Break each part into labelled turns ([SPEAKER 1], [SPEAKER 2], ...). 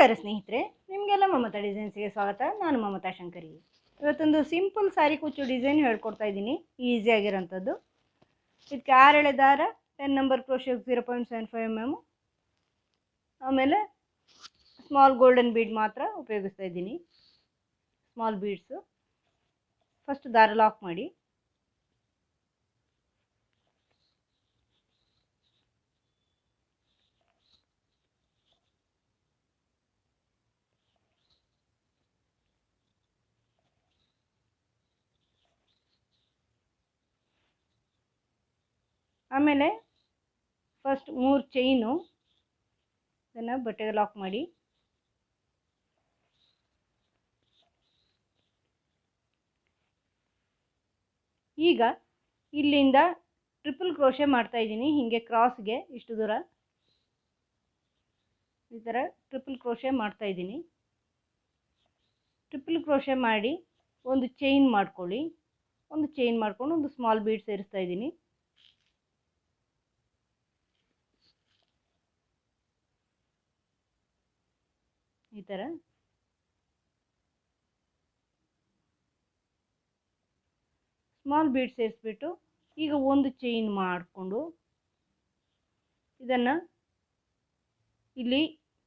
[SPEAKER 1] ನಮಸ್ಕಾರ ಸ್ನೇಹಿತರೆ, ನಿಮಗೆಲ್ಲ ಮಮತಾ ಡಿಸೈನ್ಸ್ಗೆ ಸ್ವಾಗತ. ನಾನು ಮಮತಾ ಶಂಕರಿ. ಇವತ್ತೊಂದು ಸಿಂಪಲ್ ಸಾರಿ ಕುಚ್ಚು ಡಿಸೈನ್ ಹೇಳ್ಕೊಡ್ತಾ ಇದ್ದೀನಿ, ಈಸಿಯಾಗಿರೋಂಥದ್ದು. ಇದಕ್ಕೆ 6 ಎಳೆ ದಾರ, 10 ನಂಬರ್ ಕ್ರೋಶೆಟ್ 0.75 mm, ಆಮೇಲೆ ಸ್ಮಾಲ್ ಗೋಲ್ಡನ್ ಬೀಡ್ ಮಾತ್ರ ಉಪಯೋಗಿಸ್ತಾ ಇದ್ದೀನಿ, ಸ್ಮಾಲ್ ಬೀಡ್ಸು. ಫಸ್ಟ್ ದಾರ ಲಾಕ್ ಮಾಡಿ, ಆಮೇಲೆ ಫಸ್ಟ್ 3 ಚೈನು ಇದನ್ನು ಬಟ್ಟೆಗೆ ಲಾಕ್ ಮಾಡಿ, ಈಗ ಇಲ್ಲಿಂದ ಟ್ರಿಪಲ್ ಕ್ರೋಶೆ ಮಾಡ್ತಾ ಇದ್ದೀನಿ. ಹೀಗೆ ಕ್ರಾಸ್ಗೆ ಇಷ್ಟು ದೂರ ಈ ಥರ ಟ್ರಿಪಲ್ ಕ್ರೋಶೆ ಮಾಡ್ತಾ ಇದ್ದೀನಿ. ಟ್ರಿಪಲ್ ಕ್ರೋಶೆ ಮಾಡಿ ಒಂದು ಚೈನ್ ಮಾಡ್ಕೊಳ್ಳಿ, ಒಂದು ಚೈನ್ ಮಾಡ್ಕೊಂಡು ಒಂದು ಸ್ಮಾಲ್ ಬೀಡ್ ಸೇರಿಸ್ತಾ ಇದ್ದೀನಿ. ಈ ಥರ ಸ್ಮಾಲ್ ಬೀಡ್ ಸೇರಿಸ್ಬಿಟ್ಟು ಈಗ ಒಂದು ಚೈನ್ ಮಾಡಿಕೊಂಡು ಇದನ್ನು ಇಲ್ಲಿ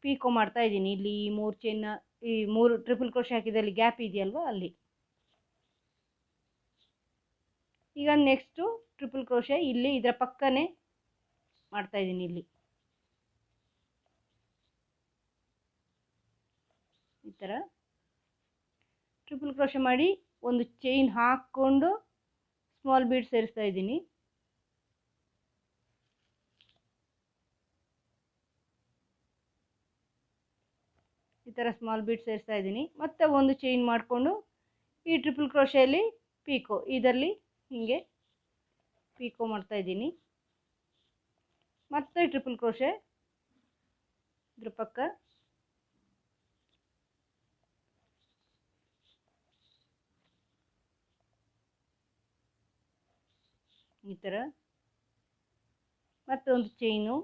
[SPEAKER 1] ಪೀಕೋ ಮಾಡ್ತಾ ಇದ್ದೀನಿ. ಇಲ್ಲಿ ಈ 3 ಚೈನ್ನ, ಈ 3 ಟ್ರಿಪಲ್ ಕ್ರೋಶೆ ಹಾಕಿದಲ್ಲಿ ಗ್ಯಾಪ್ ಇದೆಯಲ್ವ ಅಲ್ಲಿ. ಈಗ ನೆಕ್ಸ್ಟು ಟ್ರಿಪಲ್ ಕ್ರೋಶೆ ಇಲ್ಲಿ ಇದರ ಪಕ್ಕನೇ ಮಾಡ್ತಾ ಇದ್ದೀನಿ. ಇಲ್ಲಿ ಈ ಥರ ಟ್ರಿಪಲ್ ಕ್ರೋಶೆ ಮಾಡಿ ಒಂದು ಚೈನ್ ಹಾಕ್ಕೊಂಡು ಸ್ಮಾಲ್ ಬೀಡ್ ಸೇರಿಸ್ತಾ ಇದ್ದೀನಿ. ಈ ಥರ ಸ್ಮಾಲ್ ಬೀಡ್ ಸೇರಿಸ್ತಾ ಇದ್ದೀನಿ. ಮತ್ತೆ ಒಂದು ಚೈನ್ ಮಾಡಿಕೊಂಡು ಈ ಟ್ರಿಪಲ್ ಕ್ರೋಶೆಯಲ್ಲಿ ಪೀಕೋ, ಇದರಲ್ಲಿ ಹೀಗೆ ಪೀಕೋ ಮಾಡ್ತಾ ಇದ್ದೀನಿ. ಮತ್ತೆ ಟ್ರಿಪಲ್ ಕ್ರೋಶೆ ಇದ್ರ ಪಕ್ಕ, ಈ ಥರ ಮತ್ತೆ ಒಂದು ಚೈನು,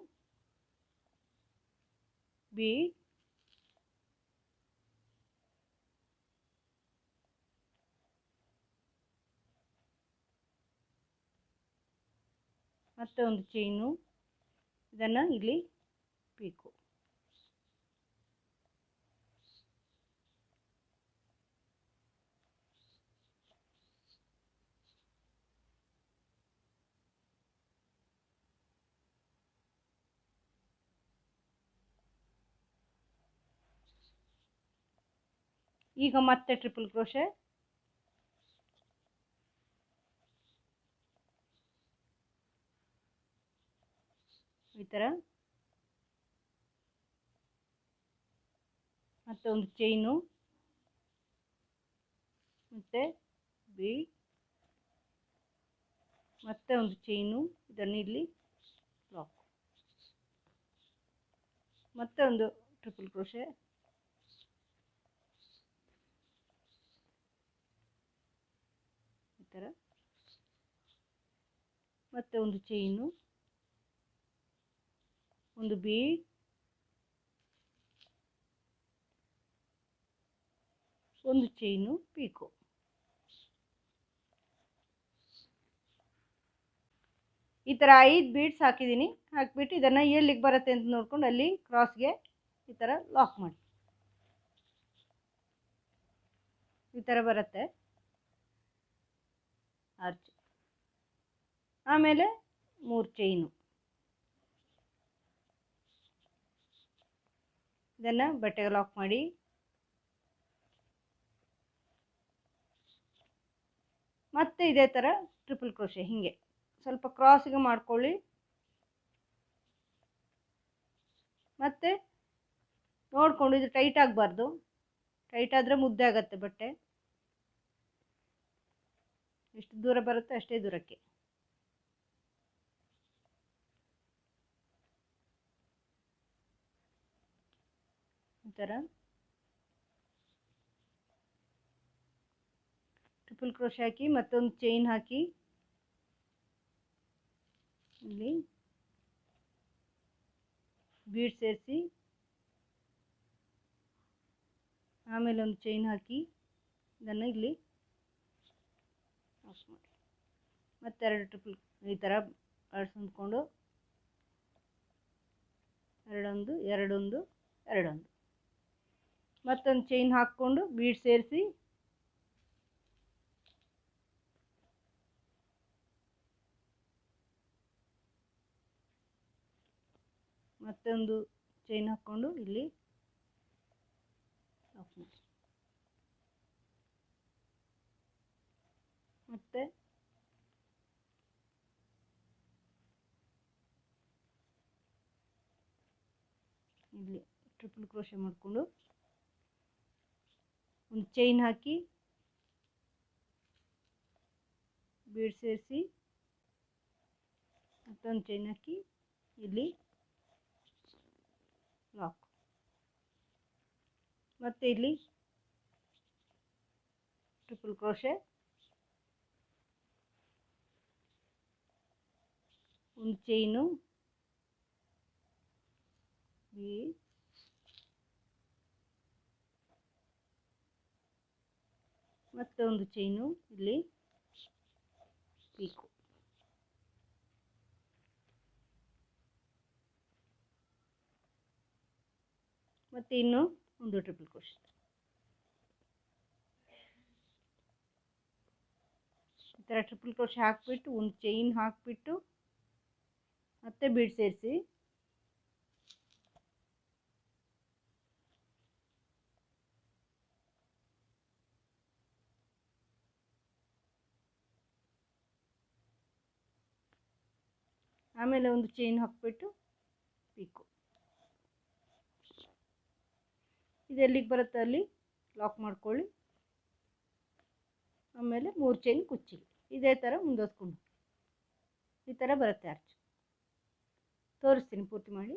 [SPEAKER 1] ಬೀಡ್, ಮತ್ತೆ ಒಂದು ಚೈನು, ಇದನ್ನು ಇಲ್ಲಿ ಪೀಕೋ. ಈಗ ಮತ್ತೆ ಟ್ರಿಪಲ್ ಕ್ರೋಶೆ, ಈ ಥರ ಮತ್ತೆ ಒಂದು ಚೈನು, ಮತ್ತೆ ಬೀಡ್, ಮತ್ತೆ ಒಂದು ಚೈನು, ಇದನ್ನು ಇಲ್ಲಿ ಲಾಕ್, ಮತ್ತೆ ಒಂದು ಟ್ರಿಪಲ್ ಕ್ರೋಶೆ, ಈ ಥರ ಮತ್ತೆ ಒಂದು ಚೈನು, ಒಂದು ಬೀಡ್, ಒಂದು ಚೈನು, ಪೀಕೋ. ಈ ಥರ 5 ಬೀಡ್ಸ್ ಹಾಕಿದ್ದೀನಿ. ಹಾಕಿಬಿಟ್ಟು ಇದನ್ನು ಎಲ್ಲಿಗೆ ಬರುತ್ತೆ ಅಂತ ನೋಡ್ಕೊಂಡು ಅಲ್ಲಿ ಕ್ರಾಸ್ಗೆ ಈ ಥರ ಲಾಕ್ ಮಾಡಿ. ಈ ಥರ ಬರುತ್ತೆ ಆರ್ಚ್. ಆಮೇಲೆ 3 ಚೈನು, ಇದನ್ನು ಬಟ್ಟೆಗೆ ಲಾಕ್ ಮಾಡಿ, ಮತ್ತೆ ಇದೇ ಥರ ಟ್ರಿಪಲ್ ಕ್ರೋಶೆ ಹೀಗೆ ಸ್ವಲ್ಪ ಕ್ರಾಸಿಗೆ ಮಾಡ್ಕೊಳ್ಳಿ. ಮತ್ತೆ ನೋಡಿಕೊಂಡು, ಇದು ಟೈಟ್ ಆಗಬಾರ್ದು, ಟೈಟ್ ಆದರೆ ಮುದ್ದೆ ಆಗುತ್ತೆ ಬಟ್ಟೆ. ಎಷ್ಟು ದೂರ ಬರುತ್ತೆ ಅಷ್ಟೇ ದೂರಕ್ಕೆ. ಈ ಥರ ಟ್ರಿಪಲ್ ಕ್ರೋಶೆ ಹಾಕಿ ಮತ್ತೊಂದು ಚೈನ್ ಹಾಕಿ ಇಲ್ಲಿ ಬೀಡ್ ಸೇರಿಸಿ ಆಮೇಲೆ ಒಂದು ಚೈನ್ ಹಾಕಿ ಇದನ್ನು ಇಲ್ಲಿ ಆಫ್ ಮಾಡಿ ಮತ್ತೆರಡು ಟ್ರಿಪಲ್ ಈ ಥರ ಅಳಿಸ್ಕೊಂಡು ಎರಡೊಂದು ಎರಡೊಂದು ಎರಡೊಂದು ಮತ್ತೊಂದು ಚೈನ್ ಹಾಕ್ಕೊಂಡು ಬೀಡ್ ಸೇರಿಸಿ ಮತ್ತೊಂದು ಚೈನ್ ಹಾಕ್ಕೊಂಡು ಇಲ್ಲಿ ಆಫ್ ಮಾಡಿ ಮತ್ತೆ ಇಲ್ಲಿ ಟ್ರಿಪಲ್ ಕ್ರೋಶೆ ಮಾಡಿಕೊಂಡು ಒಂದು ಚೈನ್ ಹಾಕಿ ಬೀಡ್ ಸೇರಿಸಿ ಮತ್ತೊಂದು ಚೈನ್ ಹಾಕಿ ಇಲ್ಲಿ ಲಾಕ್ ಮತ್ತೆ ಇಲ್ಲಿ ಟ್ರಿಪಲ್ ಕ್ರೋಶೆ ಒಂದು ಚೈನು ಮತ್ತೆ ಒಂದು ಚೈನು ಇಲ್ಲಿ ಪೀಕು ಮತ್ತೆ ಇನ್ನು ಒಂದು ಟ್ರಿಪಲ್ ಕ್ರೋಶೆ ಈ ಥರ ಟ್ರಿಪಲ್ ಕ್ರೋಶೆ ಹಾಕಿಬಿಟ್ಟು ಒಂದು ಚೈನ್ ಹಾಕಿಬಿಟ್ಟು ಮತ್ತೆ ಬೀಡ್ ಸೇರಿಸಿ ಆಮೇಲೆ ಒಂದು ಚೈನ್ ಹಾಕಿಬಿಟ್ಟು ಪೀಕು ಇದು ಎಲ್ಲಿಗೆ ಬರುತ್ತೆ ಅಲ್ಲಿ ಲಾಕ್ ಮಾಡ್ಕೊಳ್ಳಿ ಆಮೇಲೆ 3 ಚೈನ್ ಕುಚ್ಚಿ ಇದೇ ಥರ ಮುಂದುವರ್ಸ್ಕೊಂಡು ಈ ಥರ ಬರುತ್ತೆ ಅರ್ಚ್ ತೋರಿಸ್ತೀನಿ ಪೂರ್ತಿ ಮಾಡಿ